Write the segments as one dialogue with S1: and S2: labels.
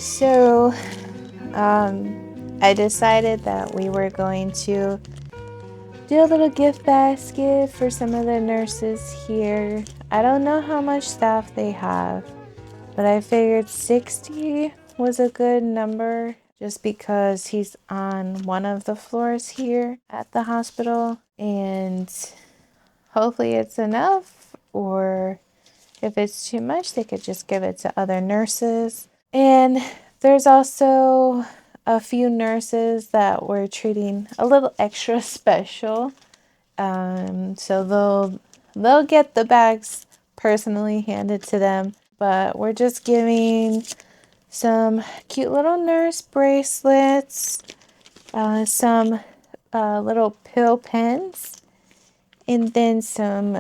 S1: So, I decided that we were going to do a little gift basket for some of the nurses here. I don't know how much staff they have, but I figured 60 was a good number just because he's on one of the floors here at the hospital, and hopefully it's enough, or if it's too much, they could just give it to other nurses. And there's also a few nurses that we're treating a little extra special. So they'll get the bags personally handed to them. But we're just giving some cute little nurse bracelets, some little pill pens, and then some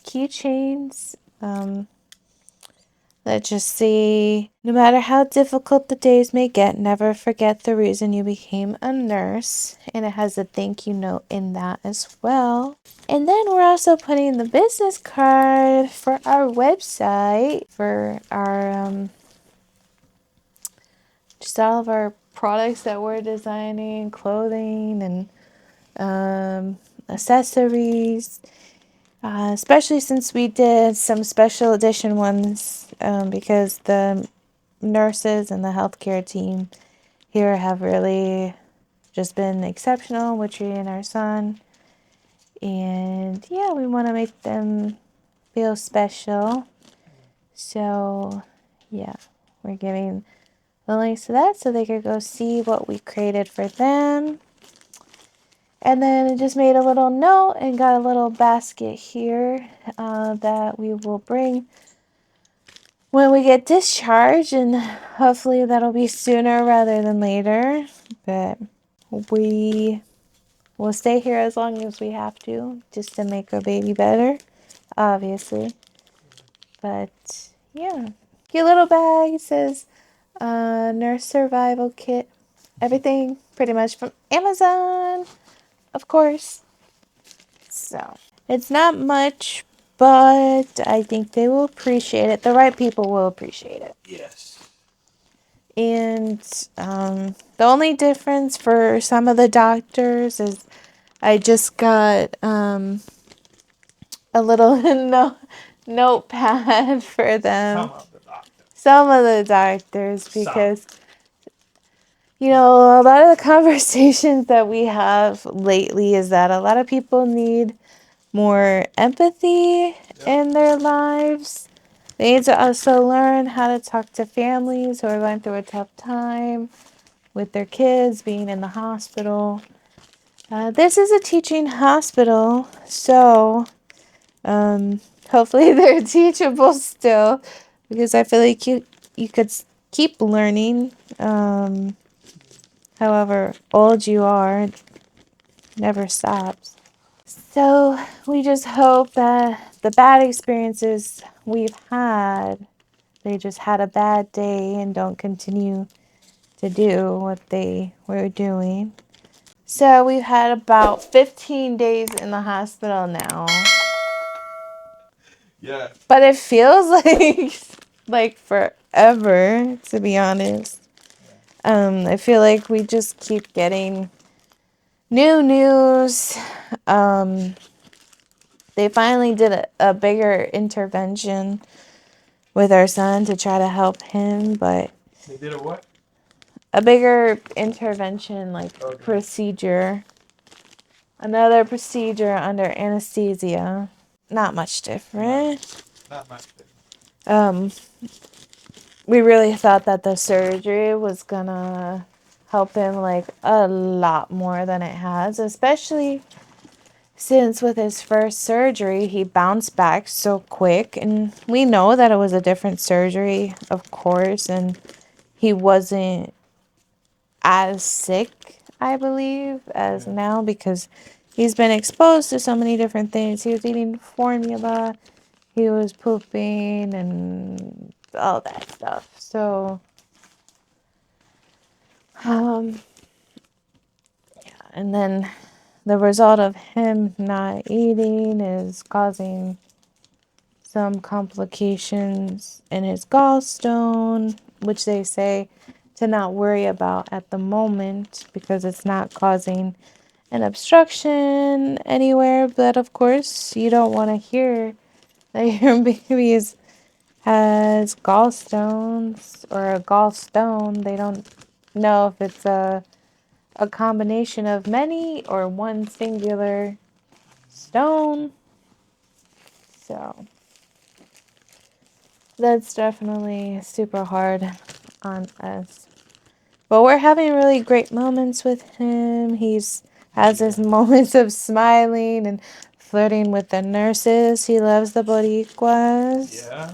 S1: keychains. That just say, no matter how difficult the days may get, never forget the reason you became a nurse. And it has a thank you note in that as well. And then we're also putting the business card for our website, for our, just all of our products that we're designing, clothing and accessories. Especially since we did some special edition ones, because the nurses and the healthcare team here have really just been exceptional with treating our son. And yeah, we want to make them feel special. So yeah, we're giving the links to that so they could go see what we created for them. And then I just made a little note and got a little basket here that we will bring when we get discharged, and hopefully that'll be sooner rather than later. But we will stay here as long as we have to, just to make our baby better, obviously. But yeah, cute little bag. It says nurse survival kit. Everything pretty much from Amazon, of course. So it's not much, but I think they will appreciate it. The right people will appreciate it.
S2: Yes.
S1: And the only difference for some of the doctors is I just got a little notepad for them. Some of the doctors, because you know, a lot of the conversations that we have lately is that a lot of people need more empathy in their lives. They need to also learn how to talk to families who are going through a tough time with their kids being in the hospital. This is a teaching hospital, so hopefully they're teachable still, because I feel like you could keep learning. However old you are, it never stops. So we just hope that the bad experiences we've had, they just had a bad day and don't continue to do what they were doing. So we've had about 15 days in the hospital now.
S2: Yeah.
S1: But it feels like forever, to be honest. I feel like we just keep getting new news. They finally did a bigger intervention with our son to try to help him, but
S2: They did a what?
S1: a bigger intervention, like procedure. Another procedure under anesthesia. Not much different.
S2: Not much different.
S1: We really thought that the surgery was gonna help him like a lot more than it has, especially since with his first surgery he bounced back so quick, and we know that it was a different surgery, of course, and he wasn't as sick, I believe, as now, because he's been exposed to so many different things. He was eating formula, he was pooping, and all that stuff. So yeah, and then the result of him not eating is causing some complications in his gallstone, which they say to not worry about at the moment because it's not causing an obstruction anywhere. But of course, you don't want to hear that your baby has gallstones or a gallstone. They don't know if it's a combination of many or one singular stone. So that's definitely super hard on us. But we're having really great moments with him. He's has his moments of smiling and flirting with the nurses. He loves the Boricuas.
S2: Yeah.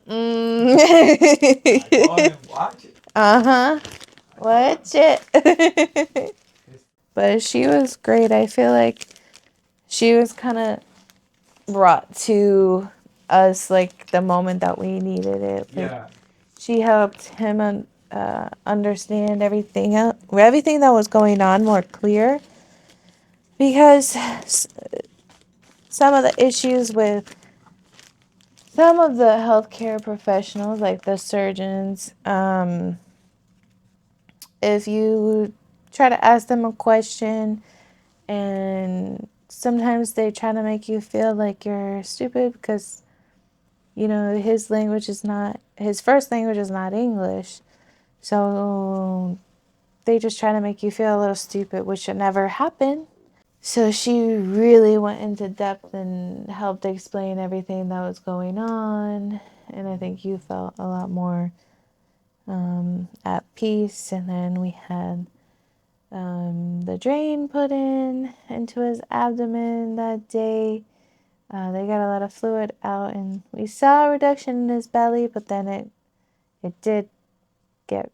S2: I told him,
S1: Mm.
S2: watch it.
S1: Uh-huh. Watch it. But she was great. I feel like she was kind of brought to us like the moment that we needed it. Like,
S2: Yeah.
S1: she helped him understand everything that was going on more clear, because some of the issues with some of the healthcare professionals, like the surgeons, if you try to ask them a question and sometimes they try to make you feel like you're stupid because his first language is not English. So they just try to make you feel a little stupid, which should never happen. So she really went into depth and helped explain everything that was going on. And I think you felt a lot more at peace. And then we had the drain put into his abdomen that day. They got a lot of fluid out, and we saw a reduction in his belly, but then it did get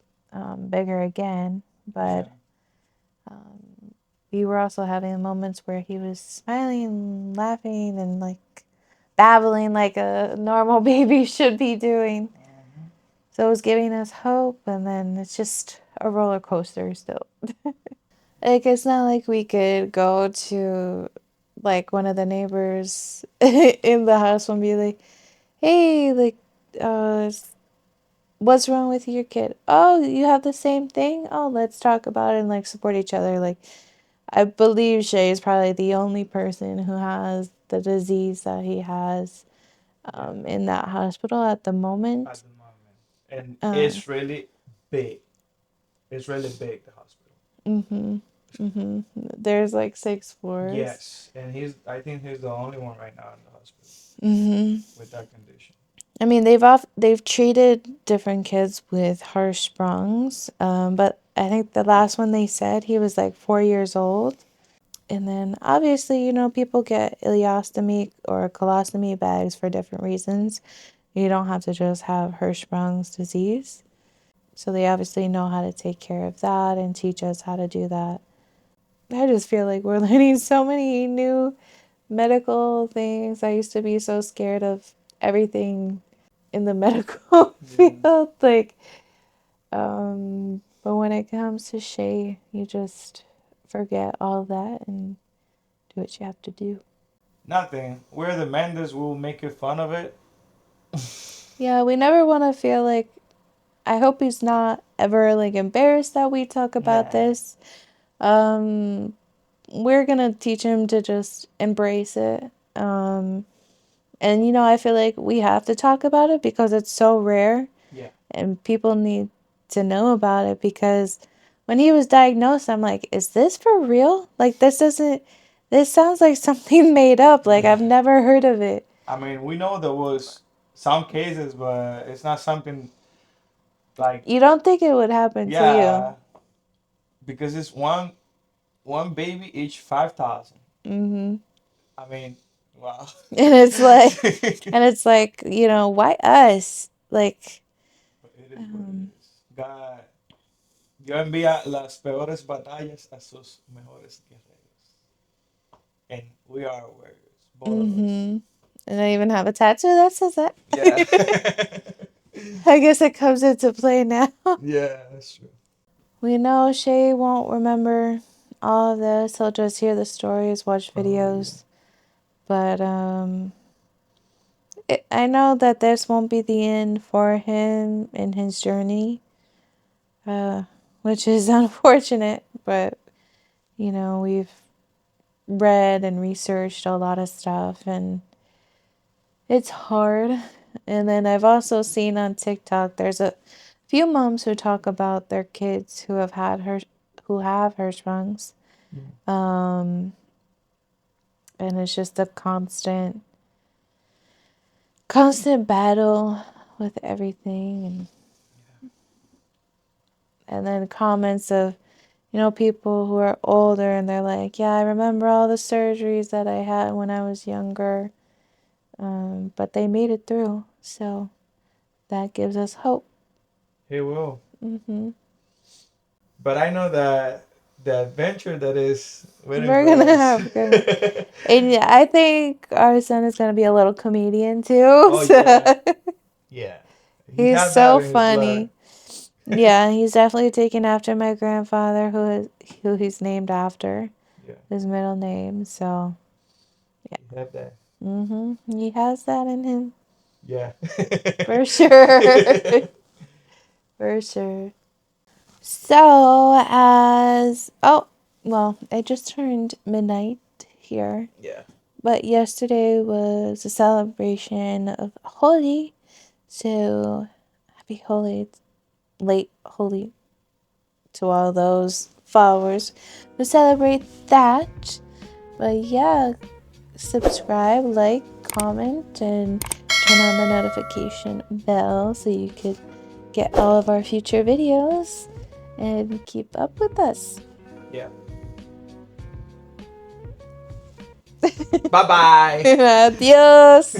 S1: bigger again. But we were also having moments where he was smiling and laughing and like babbling like a normal baby should be doing. So it was giving us hope, and then it's just a roller coaster still. Like, it's not like we could go to like one of the neighbors in the house and be like, hey, like, uh, what's wrong with your kid? Oh, you have the same thing? Oh, let's talk about it and like support each other. Like, I believe Shay is probably the only person who has the disease that he has in that hospital at the moment.
S2: At the moment. And
S1: Uh,
S2: it's really big. It's really big, the hospital.
S1: mhm. Mhm. There's like 6 floors.
S2: Yes. And I think he's the only one right now in the hospital
S1: Mhm.
S2: with that condition.
S1: I mean, they've treated different kids with Hirschsprungs, but I think the last one they said he was like 4 years old. And then obviously, people get ileostomy or colostomy bags for different reasons. You don't have to just have Hirschsprung's disease. So they obviously know how to take care of that and teach us how to do that. I just feel like we're learning so many new medical things. I used to be so scared of everything in the medical field. Like, but when it comes to Shay, you just forget all that and do what you have to do.
S2: Nothing. We're the Mendes. We'll make it fun of it.
S1: Yeah, we never want to feel like, I hope he's not ever like embarrassed that we talk about this. We're gonna teach him to just embrace it. And I feel like we have to talk about it because it's so rare.
S2: Yeah.
S1: And people need to know about it, because when he was diagnosed, I'm like, is this for real? Like, this sounds like something made up. Like, I've never heard of it.
S2: I mean, we know there was some cases, but it's not something like,
S1: You don't think it would happen to you?
S2: yeah, because it's one baby each 5,000.
S1: Mm-hmm.
S2: I mean, wow.
S1: And it's like, why us? Like,
S2: It is what it is. God, Dios envía las peores batallas a sus mejores guerreros. And we are warriors, both of us.
S1: mm-hmm. And I even have a tattoo that says that.
S2: Yeah.
S1: I guess it comes into play now.
S2: Yeah, that's true.
S1: We know Shay won't remember all of this. He'll just hear the stories, watch videos. But I know that this won't be the end for him in his journey, which is unfortunate, but we've read and researched a lot of stuff, and it's hard. And then I've also seen on TikTok there's a few moms who talk about their kids who have Hirschsprungs. And it's just a constant battle with everything, and then comments of people who are older, and they're like, yeah, I remember all the surgeries that I had when I was younger, but they made it through, so that gives us hope.
S2: He will.
S1: Hmm.
S2: But I know that the adventure that is waiting
S1: We're
S2: for
S1: gonna
S2: us.
S1: have good. And yeah, I think our son is gonna be a little comedian too.
S2: Oh yeah,
S1: So
S2: yeah. He
S1: he's
S2: has that
S1: so
S2: in his blood.
S1: funny. Yeah, he's definitely taken after my grandfather, who he's named after,
S2: Yeah,
S1: his middle name. So yeah,
S2: he have that.
S1: he has that in him
S2: Yeah.
S1: for sure, for sure. So it just turned midnight here,
S2: Yeah.
S1: but yesterday was a celebration of Holi. So happy Holi, late Holi to all those followers who celebrate that. But yeah, subscribe, like, comment, and turn on the notification bell so you could get all of our future videos and keep up with us.
S2: Yeah. Bye bye.
S1: Adios.